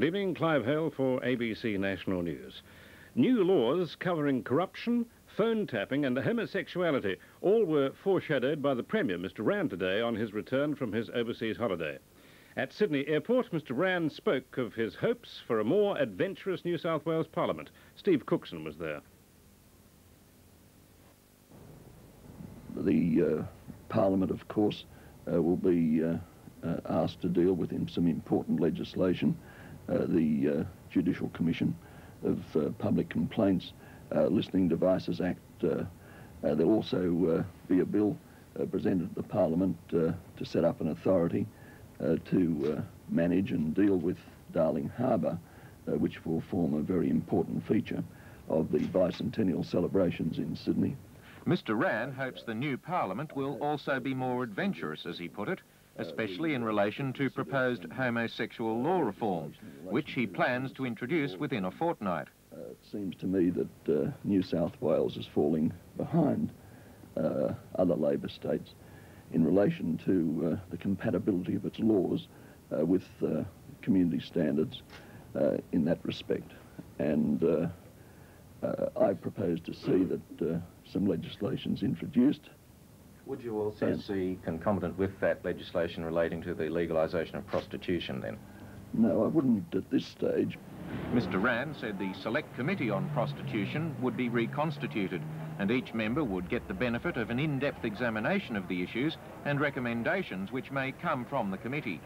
Good evening, Clive Hale for ABC National News. New laws covering corruption, phone tapping and homosexuality all were foreshadowed by the Premier, Mr Wran, today on his return from his overseas holiday. At Sydney Airport, Mr Wran spoke of his hopes for a more adventurous New South Wales Parliament. Steve Cookson was there. The Parliament, of course, will be asked to deal with some important legislation. The Judicial Commission of Public Complaints, Listening Devices Act. There'll also be a bill presented to the Parliament to set up an authority to manage and deal with Darling Harbour, which will form a very important feature of the bicentennial celebrations in Sydney. Mr Wran hopes the new Parliament will also be more adventurous, as he put it, especially in relation to proposed homosexual law reform, which he plans to introduce within a fortnight. It seems to me that New South Wales is falling behind other Labor states in relation to the compatibility of its laws with community standards in that respect. And I propose to see that some legislation's introduced. Would you also see concomitant with that legislation relating to the legalisation of prostitution then? No, I wouldn't at this stage. Mr Wran said the Select Committee on Prostitution would be reconstituted and each member would get the benefit of an in-depth examination of the issues and recommendations which may come from the committee.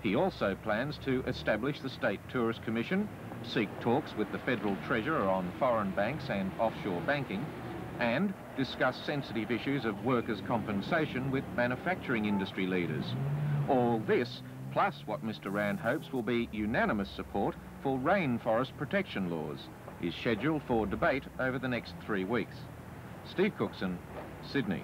He also plans to establish the State Tourist Commission, seek talks with the Federal Treasurer on foreign banks and offshore banking, and discuss sensitive issues of workers' compensation with manufacturing industry leaders. All this, plus what Mr Wran hopes will be unanimous support for rainforest protection laws, is scheduled for debate over the next 3 weeks. Steve Cookson, Sydney.